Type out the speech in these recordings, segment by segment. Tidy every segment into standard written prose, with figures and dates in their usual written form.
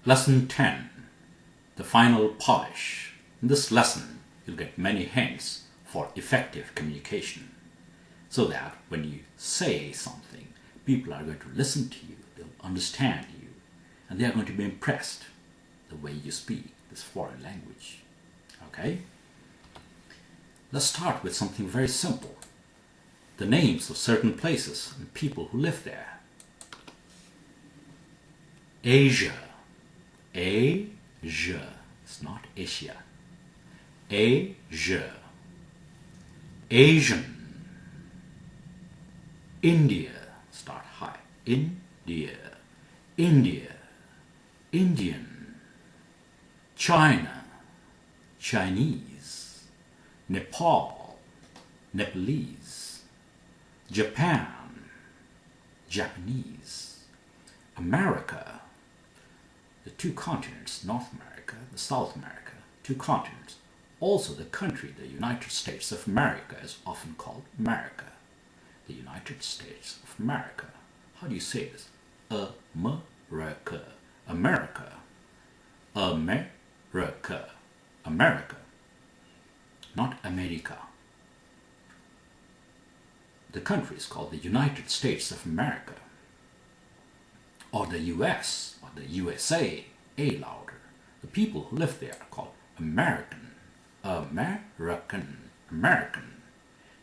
Lesson 10, the final polish. In this lesson, you'll get many hints for effective communication, so that when you say something, people are going to listen to you, they'll understand you, and they are going to be impressed the way you speak this foreign language. Okay? Let's start with something very simple. The names of certain places and people who live there. Asia. Asia. It's not Asia. Asia. Asian. India. Start high. India. India. Indian. China. Chinese. Nepal. Nepalese. Japan. Japanese. America. The two continents, North America, the South America, two continents. Also the country, the United States of America, is often called America. The United States of America. How do you say this? America. America. America. America. Not America. The country is called the United States of America. Or the US, or the USA, A louder. The people who live there are called American. American. American.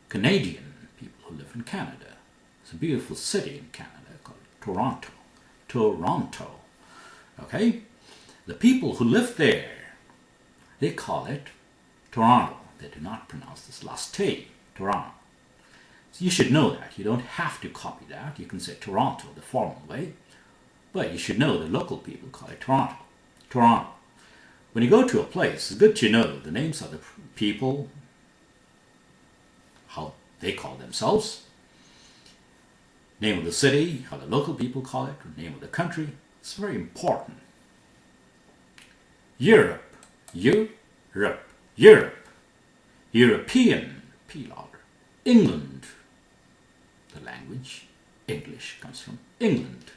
Canadian, people who live in Canada. It's a beautiful city in Canada called Toronto. Toronto. Okay? The people who live there, they call it Toronto. They do not pronounce this last T, Toronto. So you should know that. You don't have to copy that. You can say Toronto the formal way. But you should know the local people call it Toronto. Toronto. When you go to a place, it's good to know the names of the people, how they call themselves, name of the city, how the local people call it, or name of the country. It's very important. Europe. Europe. Europe. European. P louder. England. The language, English, comes from England.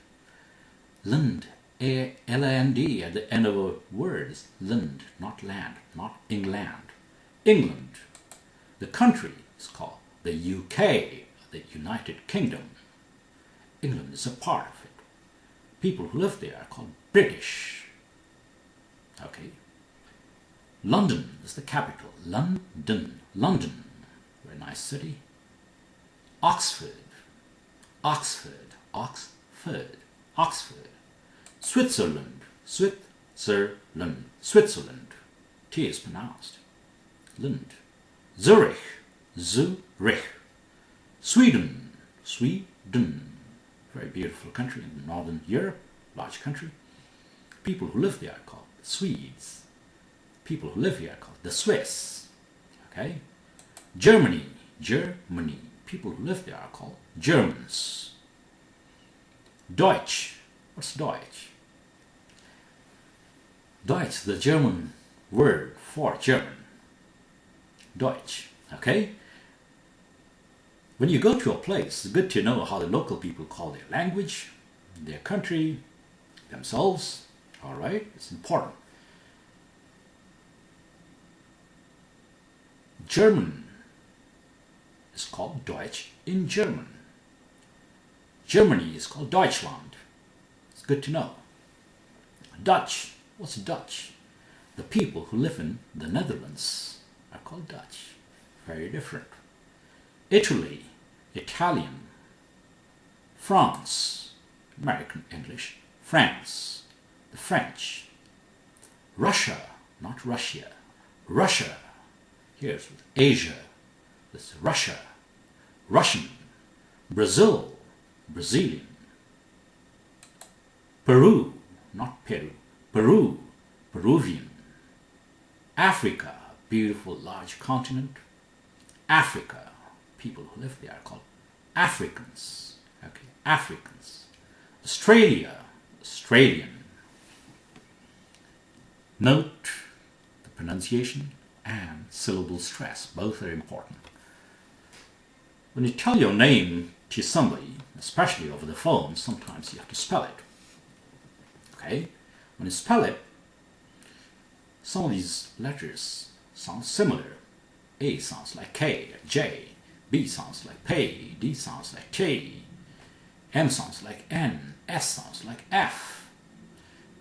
Land, A-L-A-N-D at the end of a word is land, not land, not England. England. The country is called the UK, the United Kingdom. England is a part of it. People who live there are called British. Okay. London is the capital. London. London. Very nice city. Oxford. Oxford. Oxford. Oxford. Switzerland. Switzerland. Switzerland. T is pronounced. Land. Zurich. Zurich. Sweden. Sweden. Very beautiful country in northern Europe. Large country. People who live there are called the Swedes. People who live here are called the Swiss. Okay? Germany. Germany. People who live there are called Germans. Deutsch. What's Deutsch? Deutsch, the German word for German. Deutsch. Okay? When you go to a place, it's good to know how the local people call their language, their country, themselves. All right? It's important. German is called Deutsch in German. Germany is called Deutschland. It's good to know. Dutch. What's Dutch? The people who live in the Netherlands are called Dutch. Very different. Italy. Italian. France. American English. France. The French. Russia. Not Russia. Russia. Here's Asia. This is Russia. Russian. Brazil. Brazilian. Peru, not Peru, Peru, Peruvian. Africa, beautiful large continent. Africa, people who live there are called Africans. Okay, Africans. Australia, Australian. Note the pronunciation and syllable stress, both are important. When you tell your name to somebody, especially over the phone, sometimes you have to spell it. Okay? When you spell it, some of these letters sound similar. A sounds like K, J. B sounds like P, D sounds like T. M sounds like N, S sounds like F.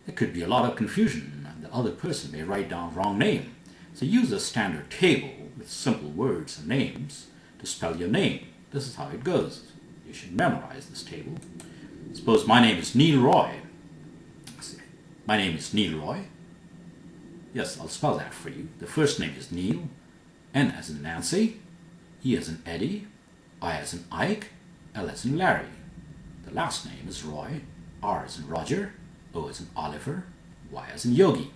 There could be a lot of confusion, and the other person may write down wrong name. So use a standard table with simple words and names to spell your name. This is how it goes. You should memorize this table. Suppose my name is Neil Roy. My name is Neil Roy. Yes, I'll spell that for you. The first name is Neil, N as in Nancy, E as in Eddie, I as in Ike, L as in Larry. The last name is Roy, R as in Roger, O as in Oliver, Y as in Yogi.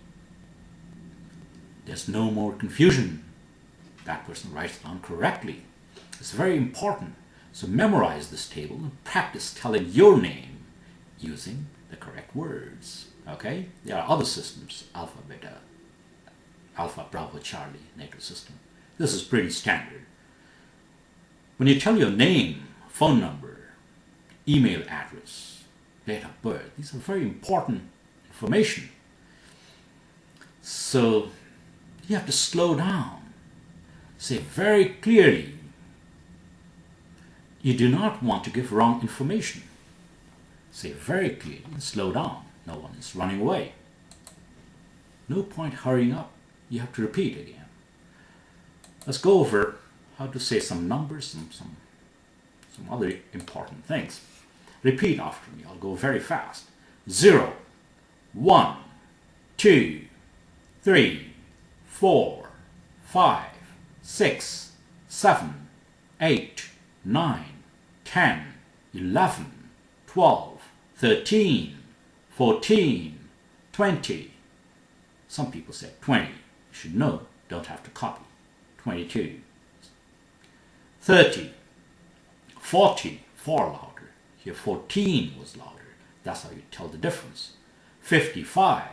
There's no more confusion. That person writes it down correctly. It's very important. So memorize this table and practice telling your name using the correct words. Okay? There are other systems, Alpha, Beta, Alpha, Bravo, Charlie, Negro system. This is pretty standard. When you tell your name, phone number, email address, date of birth, these are very important information. So you have to slow down. Say very clearly. You do not want to give wrong information. Say very clearly and slow down. No one is running away. No point hurrying up. You have to repeat again. Let's go over how to say some numbers and some other important things. Repeat after me. I'll go very fast. 0, 1, 2, 3, 4, 5, 6, 7, 8, 9, 10, 11, 12, 13, 14, 20. Some people say 20. You should know, don't have to copy. 22, 30, 40, 4 louder. Here 14 was louder. That's how you tell the difference. 55,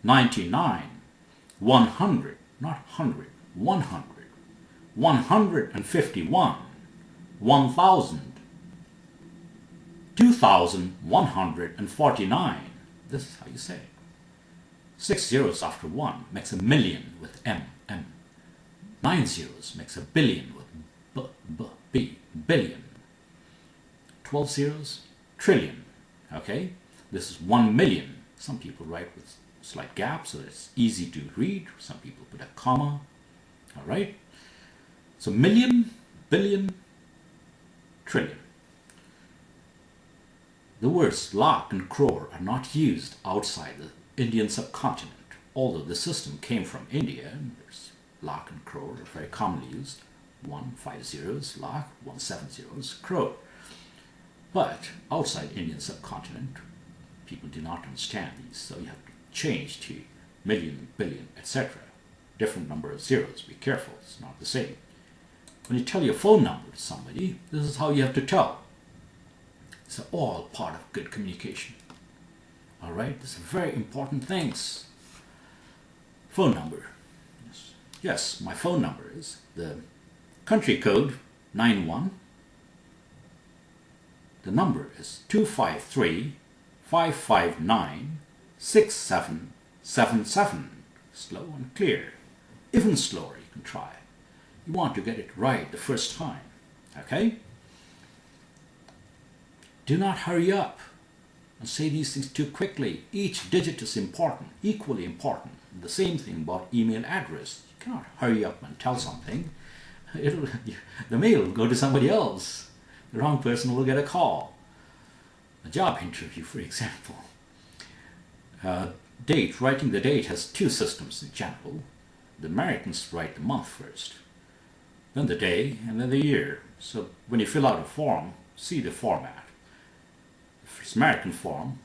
99, 100, not 100, 100, 151, 1000, 2149. This is how you say it. 6 zeros after 1 makes a million with M. 9 zeros makes a billion with B, billion. 12 zeros, trillion. Okay? This is 1 million. Some people write with slight gaps so it's easy to read. Some people put a comma. All right? So million, billion, trillion. The words lakh and crore are not used outside the Indian subcontinent. Although the system came from India, there's lakh and crore are very commonly used. 1 5 zeros, lakh, 1 7 zeros, crore. But outside Indian subcontinent, people do not understand these, so you have to change to million, billion, etc. Different number of zeros. Be careful, it's not the same. When you tell your phone number to somebody, this is how you have to tell. It's all part of good communication. All right, these are very important things. Phone number. Yes, my phone number is the country code 91. The number is 253-559-6777. Slow and clear. Even slower you can try. You want to get it right the first time. Okay? Do not hurry up and say these things too quickly. Each digit is important, equally important. The same thing about email address. You cannot hurry up and tell something. The mail will go to somebody else. The wrong person will get a call. A job interview, for example. Date, writing the date has two systems in general. The Americans write the month first, then the day, and then the year. So when you fill out a form, see the format. If it's American form,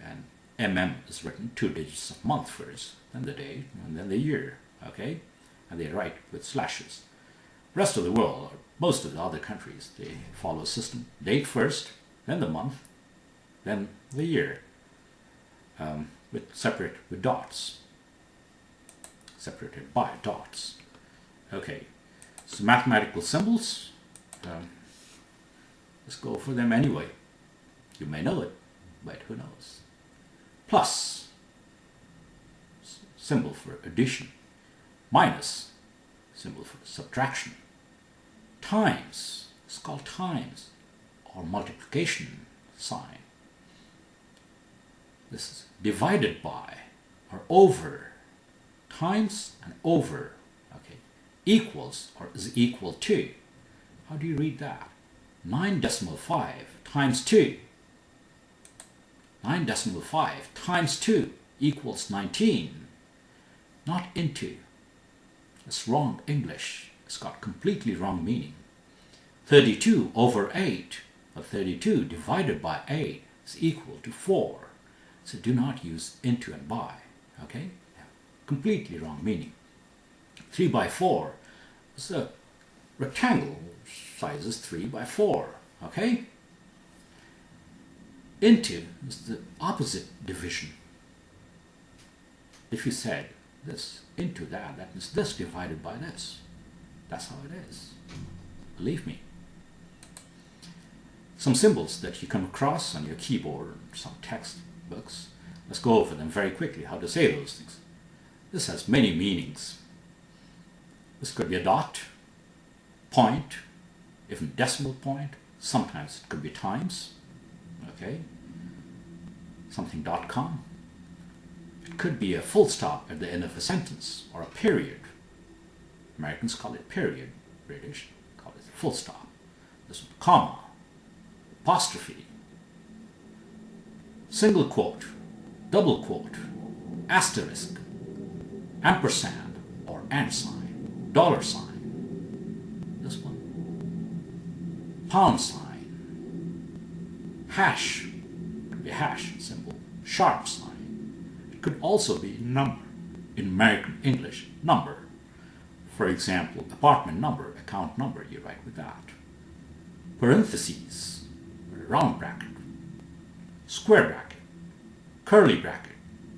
and MM is written 2 digits of month first, then the day, and then the year, okay? And they write with slashes. Rest of the world, or most of the other countries, they follow a system. Date first, then the month, then the year, with dots, separated by dots. Okay, so mathematical symbols, let's go for them anyway. You may know it, but who knows? Plus, symbol for addition. Minus, symbol for subtraction. Times, it's called times, or multiplication sign. This is divided by, or over. Times and over. Okay. Equals, or is equal to. How do you read that? 9.5 times 2. 9.5 times 2 equals 19. Not into. It's wrong English. It's got completely wrong meaning. 32 over 8, or 32 divided by 8 is equal to 4. So do not use into and by. Okay? Completely wrong meaning. 3 by 4 is a rectangle. Size is 3 by 4. Okay? Into is the opposite division. If you said this into that, that means this divided by this. That's how it is. Believe me. Some symbols that you come across on your keyboard, some textbooks. Let's go over them very quickly, how to say those things. This has many meanings. This could be a dot, point, even decimal point. Sometimes it could be times. Okay? Something .com. It could be a full stop at the end of a sentence, or a period. Americans call it period. British call it full stop. This one, comma, apostrophe, single quote, double quote, asterisk, ampersand or and sign, dollar sign. This one, pound sign, hash, could be a hash symbol, sharp sign. It could also be number. In American English, number. For example, apartment number, account number, you write with that. Parentheses, round bracket, square bracket, curly bracket,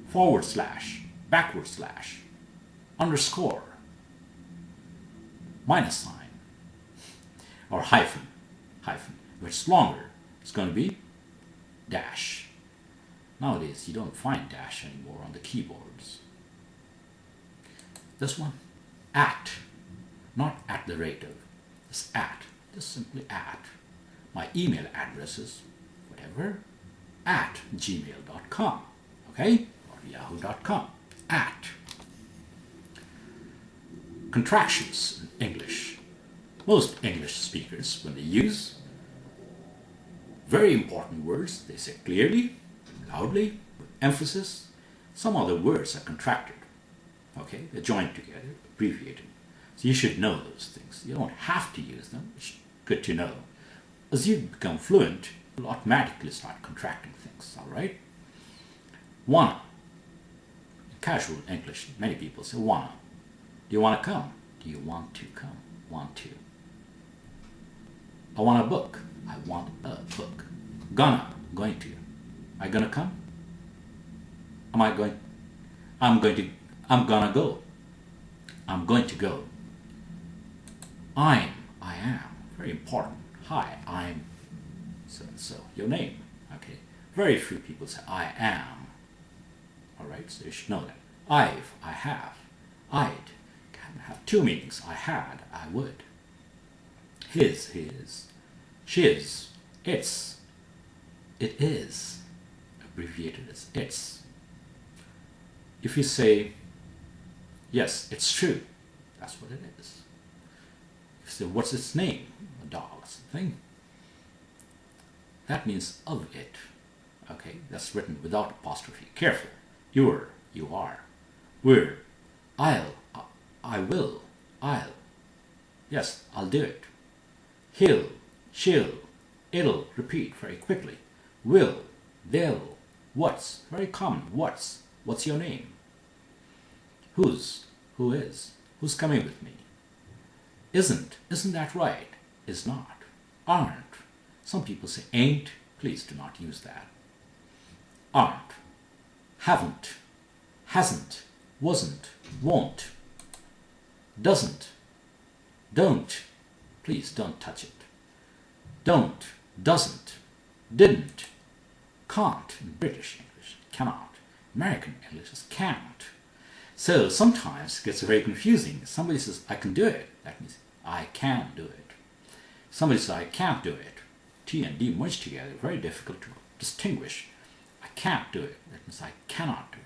forward slash, backward slash, underscore, minus sign, or hyphen. Hyphen. If it's longer, it's going to be dash. Nowadays, you don't find dash anymore on the keyboards. This one, at, not at the rate of, it's at, just simply at. My email address is whatever, at gmail.com, okay, or yahoo.com, at. Contractions in English. Most English speakers, when they use very important words, they say clearly, loudly, with emphasis. Some other words are contracted. Okay, they're joined together, abbreviated. So you should know those things. You don't have to use them. It's good to know. As you become fluent, you'll automatically start contracting things, all right? Wanna. In casual English, many people say wanna. Do you want to come? Do you want to come? Want to. I want a book. I want a book. Gonna. Going to. Are you gonna come? Am I going? I'm going to. I'm gonna go. I'm going to go. I am. Very important. Hi, I'm so-and-so. Your name. Okay. Very few people say I am. Alright, so you should know that. I have. I'd can have two meanings. I had, I would. His, shiz, its, it is. Abbreviated as its. If you say, yes, it's true, that's what it is. If you say, what's its name? A doll or something. That means of it. Okay, that's written without apostrophe. Careful. You're, you are. We're, I'll, I will, I'll. Yes, I'll do it. He'll, she'll, it'll. Repeat very quickly. Will, they'll. What's, very common. What's your name? Whose, who is, who's coming with me? Isn't that right? Is not, aren't. Some people say ain't. Please do not use that. Aren't, haven't, hasn't, wasn't, won't, doesn't, don't. Please don't touch it. Don't, doesn't, didn't, can't. In British English, cannot. American English is can't. So sometimes it gets very confusing. Somebody says, I can do it. That means I can do it. Somebody says, I can't do it. T and D merged together. Very difficult to distinguish. I can't do it. That means I cannot do it.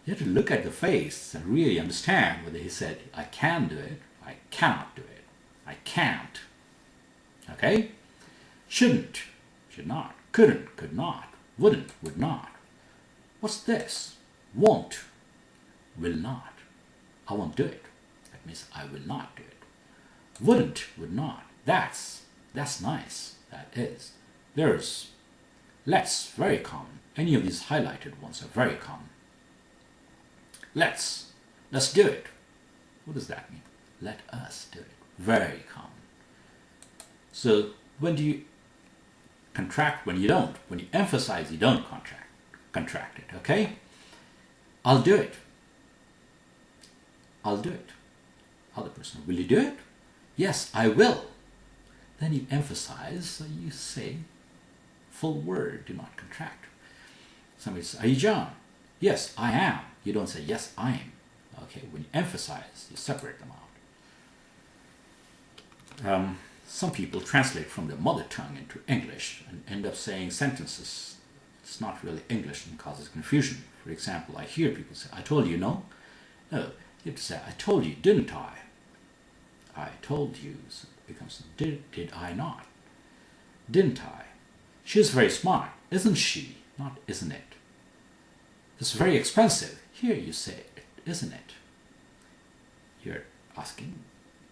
You have to look at the face and really understand whether he said, I can do it, I cannot do it, I can't. Okay? Shouldn't, should not, couldn't, could not, wouldn't, would not. What's this? Won't, will not. I won't do it. That means I will not do it. Wouldn't, would not. That's nice. That is. There's let's, very common. Any of these highlighted ones are very common. Let's do it. What does that mean? Let us do it. Very common. So when do you contract? When you don't. When you emphasize, you don't contract it, okay? I'll do it. I'll do it. Other person, will you do it? Yes, I will. Then you emphasize, so you say full word, do not contract. Somebody says, are you John? Yes, I am. You don't say, yes, I am. Okay, when you emphasize, you separate them out. Some people translate from their mother tongue into English and end up saying sentences. It's not really English and causes confusion. For example, I hear people say, I told you, no? No, you have to say, I told you, didn't I? I told you. So it becomes, did I not? Didn't I? She's very smart, isn't she? Not isn't it. It's very expensive. Here you say it, isn't it? You're asking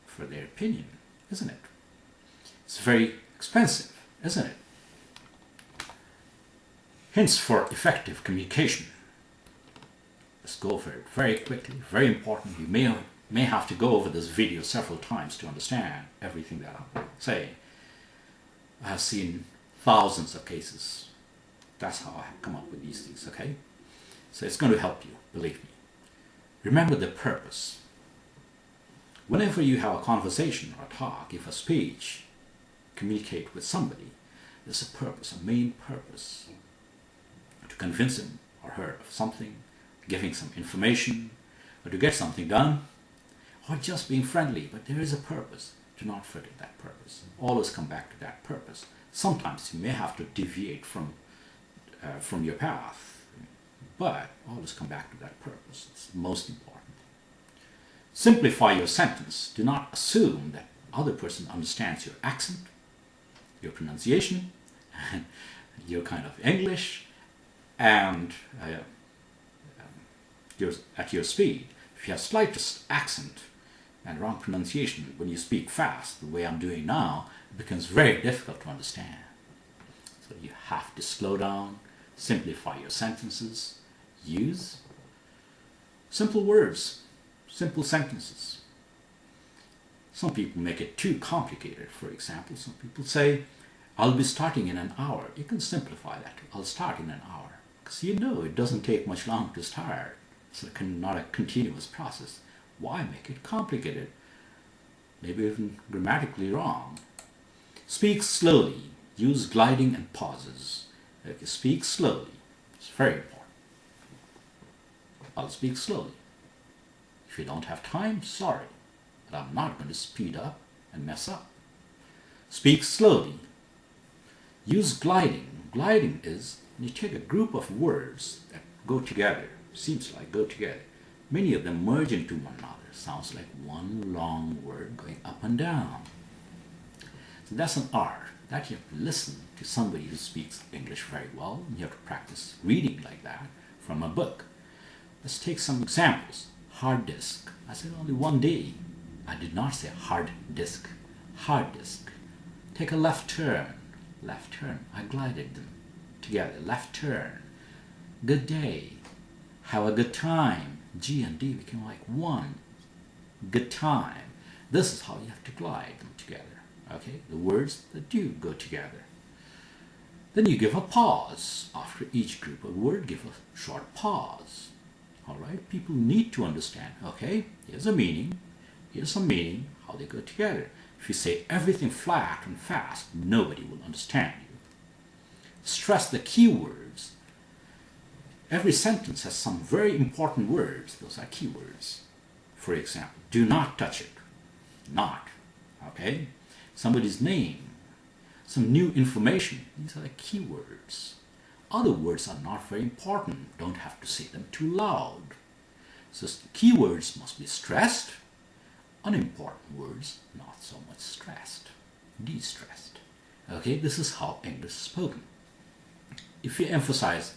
for their opinion, isn't it? It's very expensive, isn't it? Hints for effective communication. Let's go over it very quickly, very important. You may have to go over this video several times to understand everything that I'm saying. I have seen thousands of cases. That's how I have come up with these things, okay? So it's going to help you, believe me. Remember the purpose. Whenever you have a conversation or a talk, give a speech, communicate with somebody, there's a purpose, a main purpose. To convince him or her of something, giving some information, or to get something done, or just being friendly, but there is a purpose. Do not forget that purpose. Always come back to that purpose. Sometimes you may have to deviate from your path, but always come back to that purpose. It's the most important. Simplify your sentence. Do not assume that other person understands your accent, your pronunciation, your kind of English, and at your speed. If you have slightest accent and wrong pronunciation when you speak fast, the way I'm doing now, it becomes very difficult to understand. So you have to slow down, simplify your sentences, use simple words, simple sentences. Some people make it too complicated. For example, some people say, I'll be starting in an hour. You can simplify that. I'll start in an hour. Because you know it doesn't take much longer to start. It's not a continuous process. Why make it complicated? Maybe even grammatically wrong. Speak slowly. Use gliding and pauses. Okay, speak slowly. It's very important. I'll speak slowly. If you don't have time, sorry. But I'm not going to speed up and mess up. Speak slowly. Use gliding. Gliding is when you take a group of words that go together, seems like go together. Many of them merge into one another. Sounds like one long word going up and down. So that's an art. That you have to listen to somebody who speaks English very well, and you have to practice reading like that from a book. Let's take some examples. Hard disk. I said only one day. I did not say hard disk. Hard disk. Take a left turn. Left turn. I glided them together. Left turn. Good day. Have a good time. G and D became like one. Good time. This is how you have to glide them together. Okay? The words that do go together. Then you give a pause. After each group of words, give a short pause. Alright? People need to understand. Okay? Here's a meaning. Here's some meaning. How they go together. If you say everything flat and fast, nobody will understand you. Stress the key words. Every sentence has some very important words. Those are keywords. For example, do not touch it. Not. Okay? Somebody's name. Some new information. These are the keywords. Other words are not very important. Don't have to say them too loud. So keywords must be stressed. Unimportant words, not so much stressed. De-stressed. Okay? This is how English is spoken. If you emphasize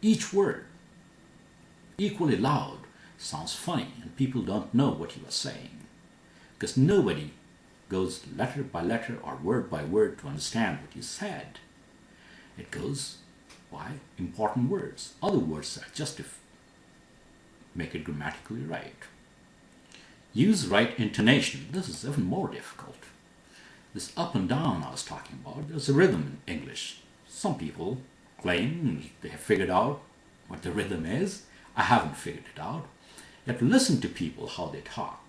each word equally loud, sounds funny and people don't know what you are saying, because nobody goes letter by letter or word by word to understand what you said. It goes by important words. Other words are just to make it grammatically right. Use right intonation. This is even more difficult. This up and down I was talking about, there's a rhythm in English. Some people claim they have figured out what the rhythm is. I haven't figured it out. You have to listen to people how they talk.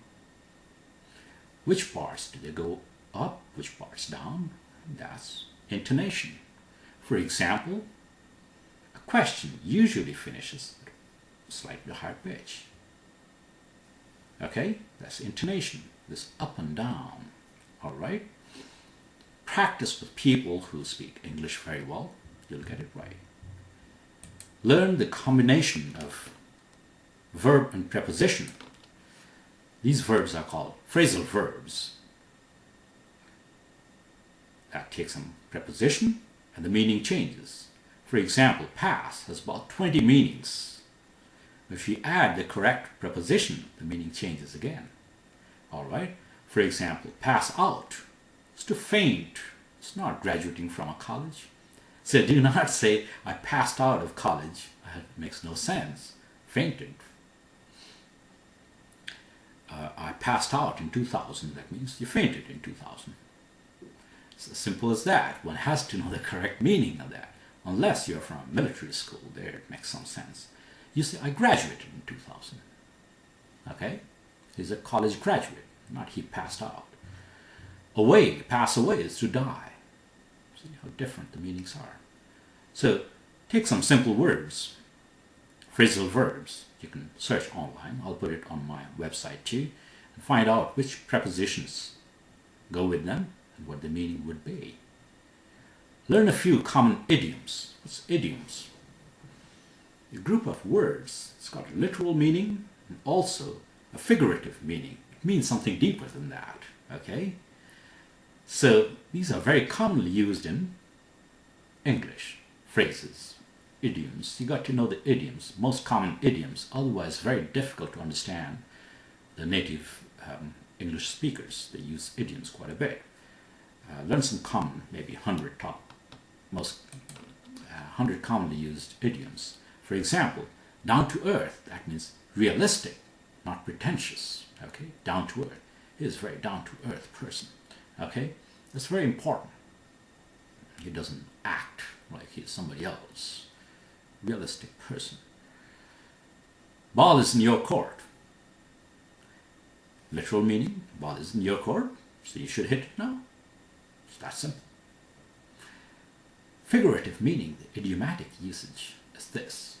Which parts do they go up, which parts down? That's intonation. For example, a question usually finishes at a slightly higher pitch. Okay, that's intonation, this up and down. All right? Practice with people who speak English very well. You'll get it right. Learn the combination of verb and preposition. These verbs are called phrasal verbs. That takes some preposition and the meaning changes. For example, pass has about 20 meanings. If you add the correct preposition, the meaning changes again. All right? For example, pass out is to faint. It's not graduating from a college. So do not say, I passed out of college. It makes no sense. Fainted. I passed out in 2000. That means you fainted in 2000. It's as simple as that. One has to know the correct meaning of that. Unless you're from military school, there it makes some sense. You say, I graduated in 2000. Okay? He's a college graduate, not he passed out. Away, pass away is to die. See how different the meanings are. So, take some simple words, phrasal verbs. You can search online. I'll put it on my website too, and find out which prepositions go with them and what the meaning would be. Learn a few common idioms. What's idioms? A group of words. It's got a literal meaning and also a figurative meaning. It means something deeper than that. Okay? So these are very commonly used in English. Phrases, idioms. You got to know the idioms, most common idioms. Otherwise, very difficult to understand the native English speakers. They use idioms quite a bit. Learn some common, maybe 100 commonly used idioms. For example, down to earth. That means realistic, not pretentious. Okay, down to earth. He is a very down to earth person. Okay, that's very important. He doesn't act like he's somebody else. Realistic person. Ball is in your court. Literal meaning, ball is in your court, so you should hit it now. It's that simple. Figurative meaning, the idiomatic usage is this.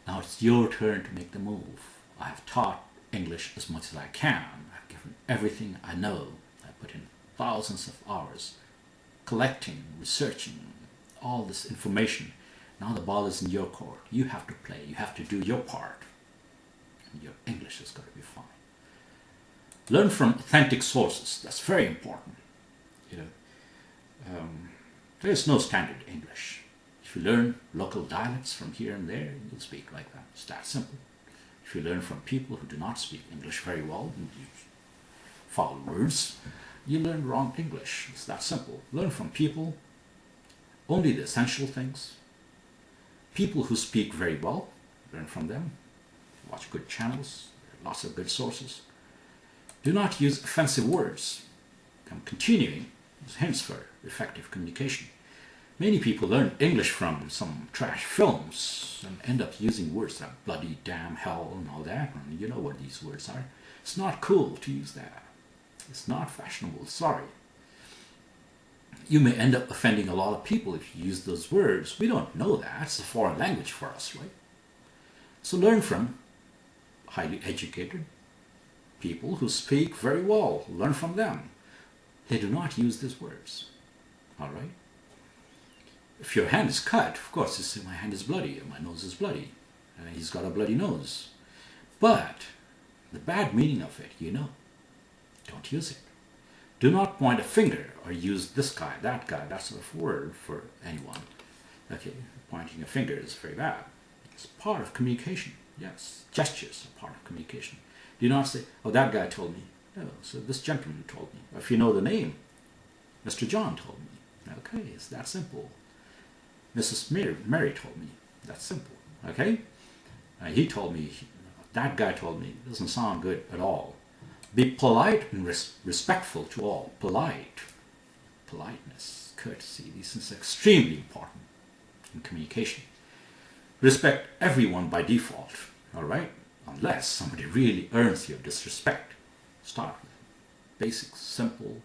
Now it's your turn to make the move. I have taught English as much as I can. I've given everything I know. I put in thousands of hours collecting, researching all this information. Now the ball is in your court. You have to play. You have to do your part. And your English has got to be fine. Learn from authentic sources. That's very important. You know, there is no standard English. If you learn local dialects from here and there, you'll speak like that. It's that simple. If you learn from people who do not speak English very well, and use foul words, you learn wrong English. It's that simple. Learn from people only the essential things. People who speak very well, learn from them. Watch good channels, lots of good sources. Do not use offensive words. I'm continuing as hints for effective communication. Many people learn English from some trash films and end up using words like bloody, damn, hell, and all that. And you know what these words are. It's not cool to use that. It's not fashionable. Sorry. You may end up offending a lot of people if you use those words. We don't know that. It's a foreign language for us, right? So learn from highly educated people who speak very well. Learn from them. They do not use these words. All right? If your hand is cut, of course, you say, my hand is bloody, or my nose is bloody. He's got a bloody nose. But the bad meaning of it, you know. Don't use it. Do not point a finger or use this guy, that sort of word for anyone. Okay, pointing a finger is very bad. It's part of communication. Yes, gestures are part of communication. Do not say, oh, that guy told me. No, so this gentleman told me. Or if you know the name, Mr. John told me. Okay, it's that simple. Mrs. Mary told me. That's simple. Okay? He told me, that guy told me. It doesn't sound good at all. Be polite and respectful to all. Politeness, courtesy, these things are extremely important in communication. Respect everyone by default, all right? Unless somebody really earns your disrespect. Start with basic, simple,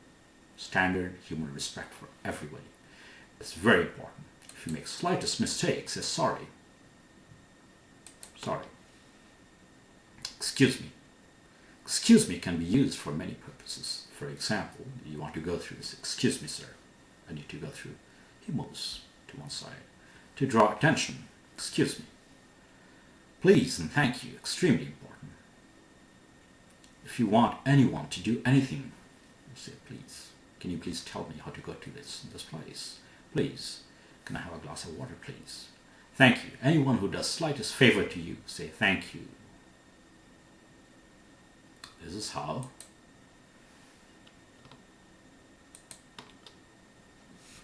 standard human respect for everybody. It's very important. If you make slightest mistake, say sorry. Sorry. Excuse me. Excuse me can be used for many purposes. For example, you want to go through this. Excuse me, sir. I need to go through. He moves to one side. To draw attention. Excuse me. Please and thank you. Extremely important. If you want anyone to do anything, you say, please. Can you please tell me how to go to this place? Please. Can I have a glass of water, please? Thank you. Anyone who does slightest favor to you, say thank you. This is how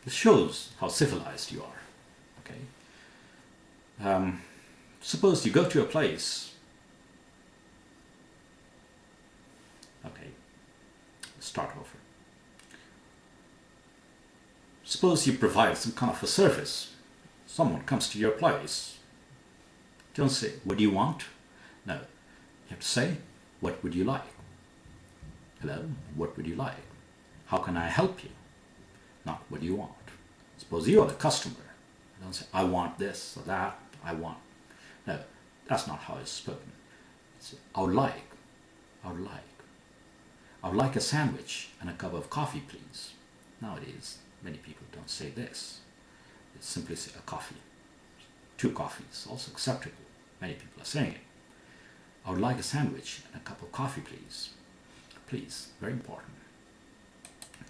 this shows how civilized you are. Okay. Suppose you go to a place. Okay. Start over. Suppose you provide some kind of a service. Someone comes to your place. Don't say, what do you want? No. You have to say, what would you like? Hello, what would you like? How can I help you? Not what do you want. Suppose you are the customer. Don't say, I want this or that, I want. No, that's not how it's spoken. It's, I would like. I would like a sandwich and a cup of coffee, please. Nowadays, many people don't say this. They simply say a coffee. 2 coffees, also acceptable. Many people are saying it. I would like a sandwich and a cup of coffee, please. Please, very important.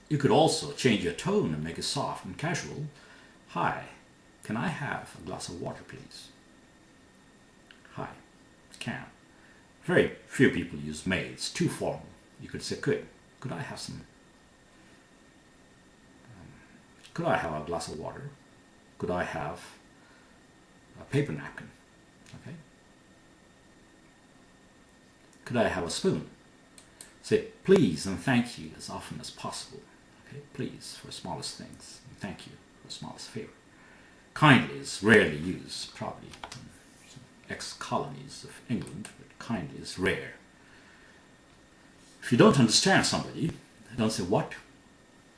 You could also change your tone and make it soft and casual. Hi, can I have a glass of water, please? Hi, can. Very few people use may. It's too formal. You could say could I have some, could I have a glass of water? Could I have a paper napkin? Okay. Could I have a spoon? Say please and thank you as often as possible. Okay, please for smallest things, and thank you for smallest favor. Kindly is rarely used, probably in some ex-colonies of England, but kindly is rare. If you don't understand somebody, don't say what?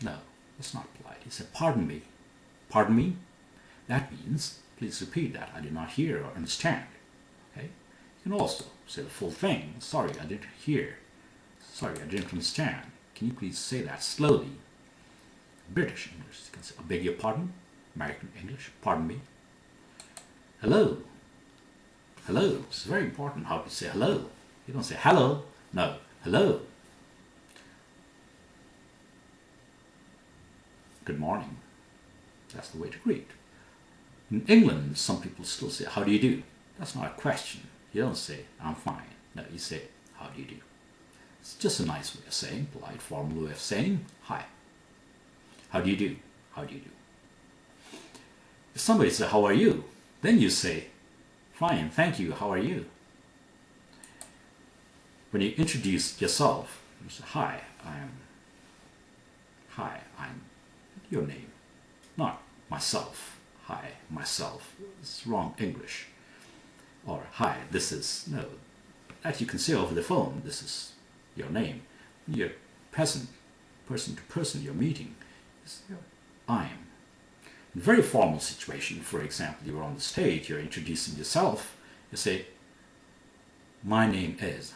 No, that's not polite. You say pardon me. Pardon me? That means please repeat that. I did not hear or understand. Okay? You can also say the full thing. Sorry, I didn't hear. Sorry, I didn't understand. Can you please say that slowly? British English, you can say, I beg your pardon. American English, pardon me. Hello. Hello. It's very important how you say hello. You don't say hello. No, hello. Good morning. That's the way to greet. In England, some people still say, how do you do? That's not a question. You don't say, I'm fine. No, you say, how do you do? It's just a nice way of saying, polite, formal way of saying, hi. How do you do? How do you do? If somebody says, how are you? Then you say, fine, thank you, how are you? When you introduce yourself, you say, hi, I'm your name. Not myself. Hi, myself. It's wrong English. Or hi, this is, no, that you can say over the phone, this is your name. When you're present, person to person, you're meeting. I'm. In a very formal situation, for example, you're on the stage, you're introducing yourself, you say, my name is,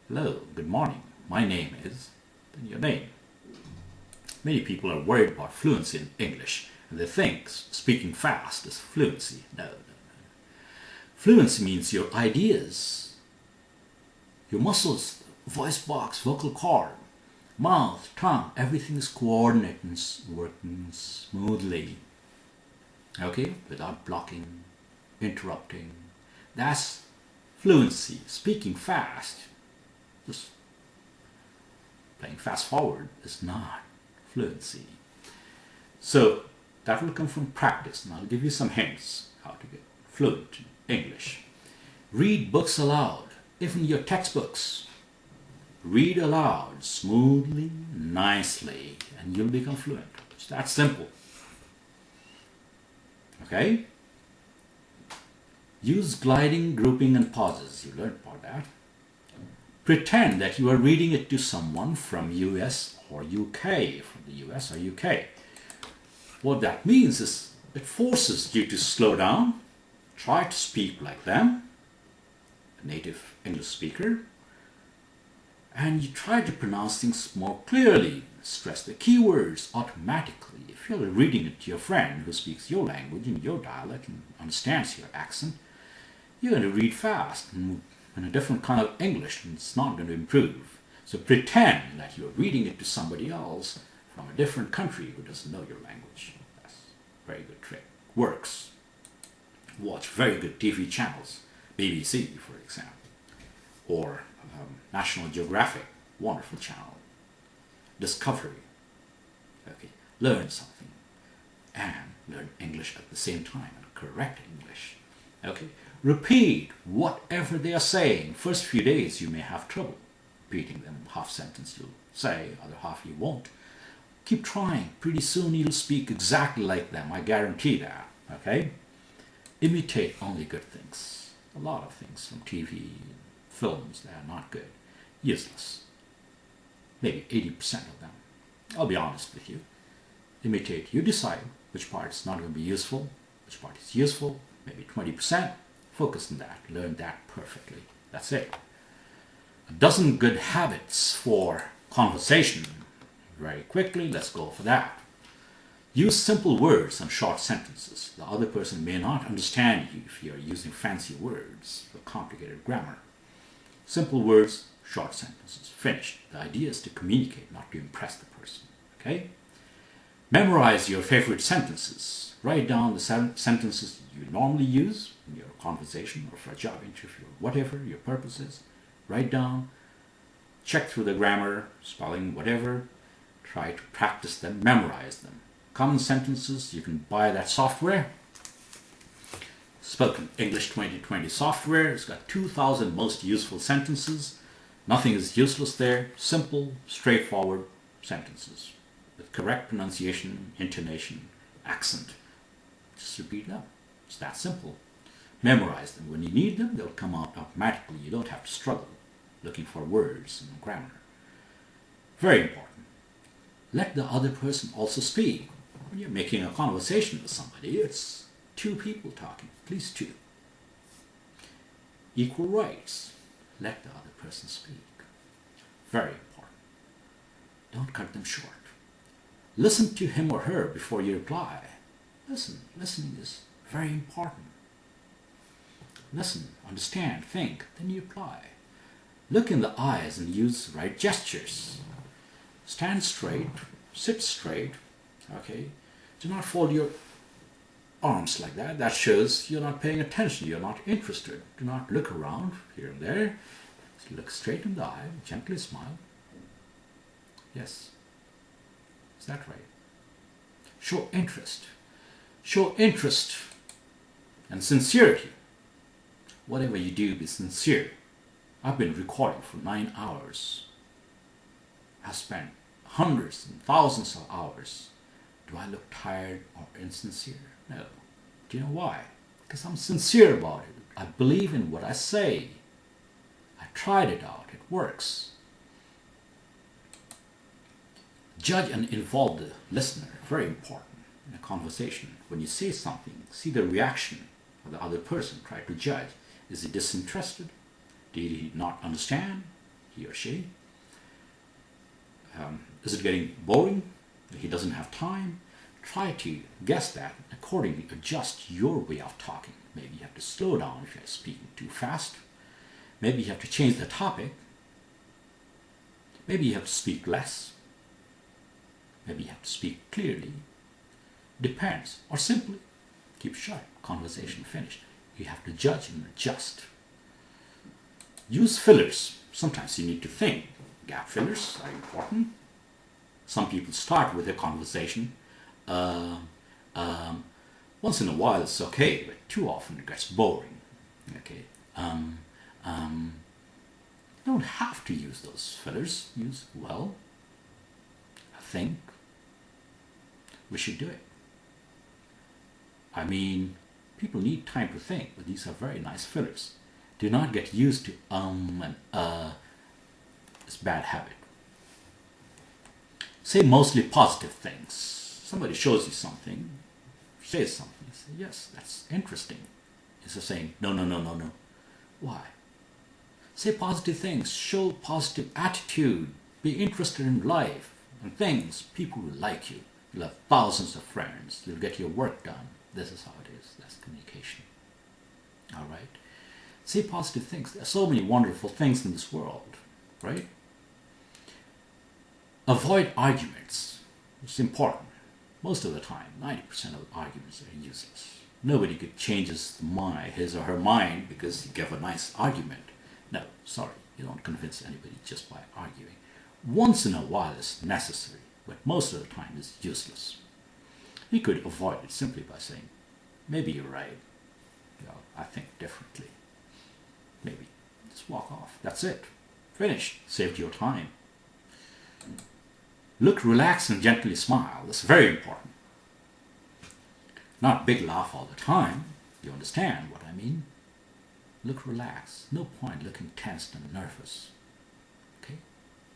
hello, good morning, my name is, then your name. Many people are worried about fluency in English, and they think speaking fast is fluency. No. Fluency means your ideas, your muscles, voice box, vocal cord, mouth, tongue, everything is coordinated and working smoothly. Okay? Without blocking, interrupting. That's fluency. Speaking fast, just playing fast forward is not fluency. So that will come from practice, and I'll give you some hints how to get fluent in English. Read books aloud, even your textbooks. Read aloud smoothly, nicely, and you'll become fluent. It's that simple. Okay? Use gliding, grouping, and pauses. You learned about that. Pretend that you are reading it to someone from US or UK, from the US or UK. What that means is it forces you to slow down, try to speak like them, a native English speaker, and you try to pronounce things more clearly, stress the keywords automatically. If you're reading it to your friend who speaks your language and your dialect and understands your accent, you're going to read fast and in a different kind of English, and it's not going to improve. So pretend that you're reading it to somebody else from a different country who doesn't know your language. That's a very good trick. Works. Watch very good TV channels, BBC for example, or National Geographic, wonderful channel. Discovery. Okay, learn something and learn English at the same time, and correct English. Okay, repeat whatever they are saying. First few days you may have trouble repeating them. Half sentence you'll say, other half you won't. Keep trying. Pretty soon you'll speak exactly like them. I guarantee that. Okay? Imitate only good things. A lot of things from TV, films that are not good, useless. Maybe 80% of them. I'll be honest with you. Imitate. You decide which part is not going to be useful, which part is useful. Maybe 20%. Focus on that. Learn that perfectly. That's it. A dozen good habits for conversation. Very quickly, let's go for that. Use simple words and short sentences. The other person may not understand you if you're using fancy words or complicated grammar. Simple words, short sentences. Finished. The idea is to communicate, not to impress the person. Okay? Memorize your favorite sentences. Write down the sentences you normally use in your conversation or for a job interview, whatever your purpose is. Write down, check through the grammar, spelling, whatever. Try to practice them, memorize them. Common sentences, you can buy that software. Spoken English 2020 software. It's got 2,000 most useful sentences. Nothing is useless there. Simple, straightforward sentences with correct pronunciation, intonation, accent. Just repeat them. It's that simple. Memorize them. When you need them, they'll come out automatically. You don't have to struggle looking for words and grammar. Very important. Let the other person also speak. When you're making a conversation with somebody, it's two people talking, at least two. Equal rights. Let the other person speak. Very important. Don't cut them short. Listen to him or her before you reply. Listen. Listening is very important. Listen, understand, think, then you reply. Look in the eyes and use right gestures. Stand straight, sit straight, okay? Do not fold your arms like that. That shows you're not paying attention, you're not interested. Do not look around here and there. Just look straight in the eye, gently smile. Yes. Is that right? Show interest. Show interest and sincerity. Whatever you do, be sincere. I've been recording for 9 hours. I've spent hundreds and thousands of hours. Do I look tired or insincere? No. Do you know why? Because I'm sincere about it. I believe in what I say. I tried it out. It works. Judge and involve the listener. Very important. in a conversation. When you say something, see the reaction of the other person. Try to judge. Is he disinterested? Did he not understand? He or she? Is it getting boring? He doesn't have time? Try to guess that and accordingly adjust your way of talking. Maybe you have to slow down if you're speaking too fast. Maybe you have to change the topic. Maybe you have to speak less. Maybe you have to speak clearly. Depends. Or simply keep short. Conversation finished. You have to judge and adjust. Use fillers. Sometimes you need to think. Gap fillers are important. Some people start with a conversation. Once in a while it's okay, but too often it gets boring. Okay. You don't have to use those fillers. Use, well, I think we should do it. I mean, people need time to think, but these are very nice fillers. Do not get used to and it's a bad habit. Say mostly positive things. Somebody shows you something, says something, you say, yes, that's interesting. Instead of saying, no, no, no, no, no. Why? Say positive things, show positive attitude, be interested in life and things. People will like you. You'll have thousands of friends. You'll get your work done. This is how it is. That's communication. All right? Say positive things. There are so many wonderful things in this world, right? Avoid arguments. It's important. Most of the time, 90% of arguments are useless. Nobody could change his or her mind because you give a nice argument. No, sorry, you don't convince anybody just by arguing. Once in a while is necessary, but most of the time is useless. You could avoid it simply by saying, maybe you're right. Well, I think differently. Maybe. Just walk off. That's it. Finished. Saved your time. Look relaxed and gently smile. That's very important. Not big laugh all the time. You understand what I mean? Look relaxed. No point looking tense and nervous. Okay?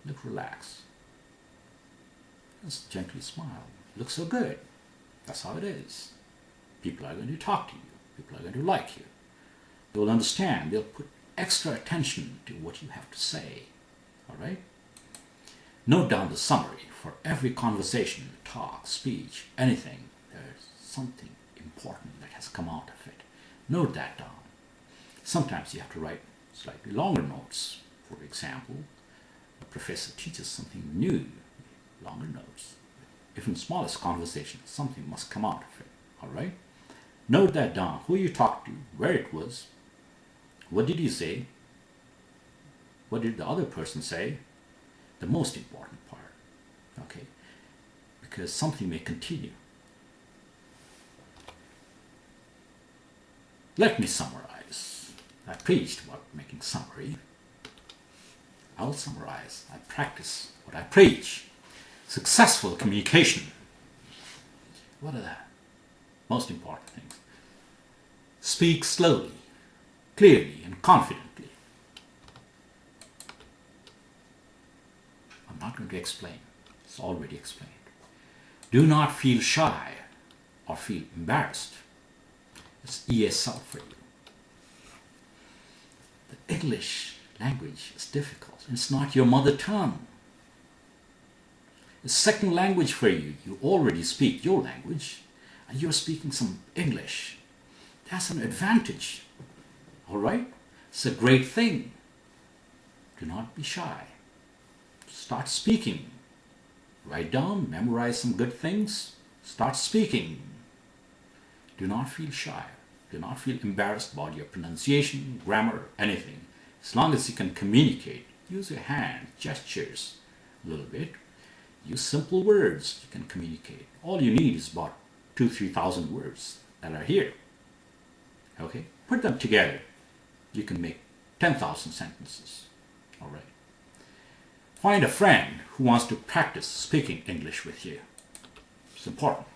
Look relaxed. Just gently smile. Look so good. That's how it is. People are going to talk to you. People are going to like you. They'll understand. They'll put extra attention to what you have to say. All right? Note down the summary. For every conversation, talk, speech, anything, there's something important that has come out of it. Note that down. Sometimes you have to write slightly longer notes. For example, a professor teaches something new, longer notes. If in the smallest conversation, something must come out of it. All right? Note that down. Who you talked to, where it was, what did you say, what did the other person say, the most important part. Okay? Because something may continue. Let me summarize. I preached about making summary. I will summarize. I practice what I preach. Successful communication. What are the most important things? Speak slowly, clearly, and confidently. I'm not going to explain. It's already explained. Do not feel shy or feel embarrassed. It's ESL for you. The English language is difficult. It's not your mother tongue. It's second language for you. You already speak your language and you're speaking some English. That's an advantage. All right? It's a great thing. Do not be shy. Start speaking. Write down, memorize some good things. Start speaking. Do not feel shy. Do not feel embarrassed about your pronunciation, grammar, anything. As long as you can communicate, use your hand, gestures a little bit. Use simple words, you can communicate. All you need is about 2,000-3,000 words that are here. Okay? Put them together. You can make 10,000 sentences. All right? Find a friend who wants to practice speaking English with you. It's important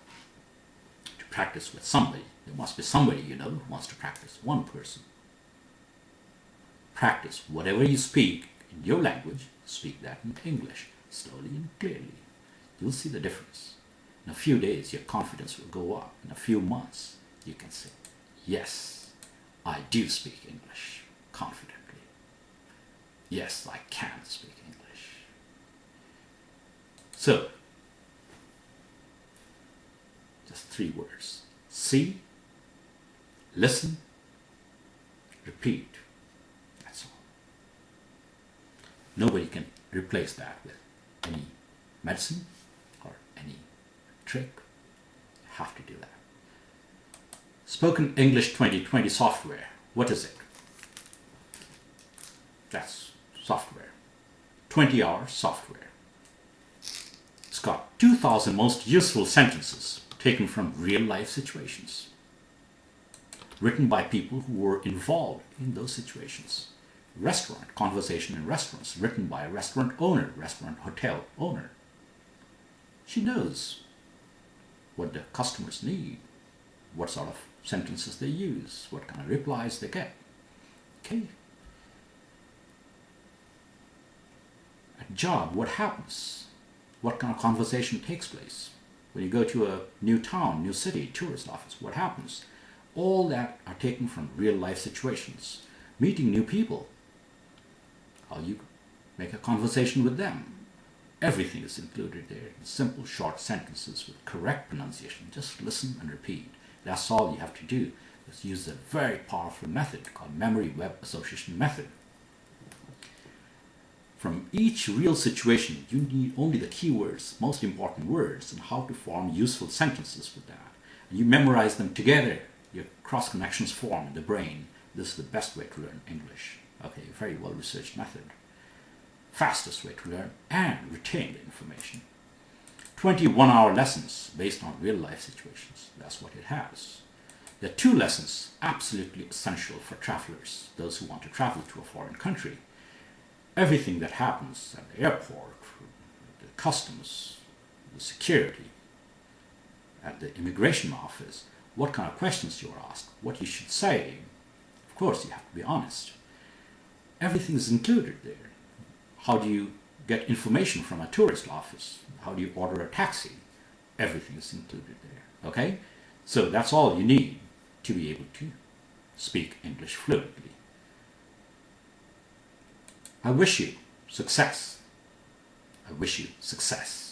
to practice with somebody. There must be somebody you know who wants to practice. One person. Practice whatever you speak in your language, speak that in English, slowly and clearly. You'll see the difference. In a few days, your confidence will go up. In a few months, you can say, yes, I do speak English confidently. Yes, I can speak English. So, just 3 words. See, listen, repeat. That's all. Nobody can replace that with any medicine or any trick. You have to do that. Spoken English 2020 software. What is it? That's software. 20-hour software. It's got 2,000 most useful sentences taken from real-life situations, written by people who were involved in those situations. Restaurant, conversation in restaurants, written by a restaurant owner, restaurant hotel owner. She knows what the customers need, what sort of sentences they use, what kind of replies they get. Okay. At job, what happens? What kind of conversation takes place? When you go to a new town, new city, tourist office, what happens? All that are taken from real life situations. Meeting new people, how you make a conversation with them. Everything is included there in simple short sentences with correct pronunciation. Just listen and repeat. That's all you have to do. Just use a very powerful method called memory web association method. From each real situation, you need only the keywords, most important words, and how to form useful sentences with that. And you memorize them together. Your cross connections form in the brain. This is the best way to learn English. Okay, very well researched method. Fastest way to learn and retain the information. 21-hour lessons based on real life situations. That's what it has. There are 2 lessons absolutely essential for travelers, those who want to travel to a foreign country. Everything that happens at the airport, the customs, the security, at the immigration office, what kind of questions you are asked, what you should say. Of course, you have to be honest. Everything is included there. How do you get information from a tourist office? How do you order a taxi? Everything is included there. Okay? So that's all you need to be able to speak English fluently. I wish you success. I wish you success.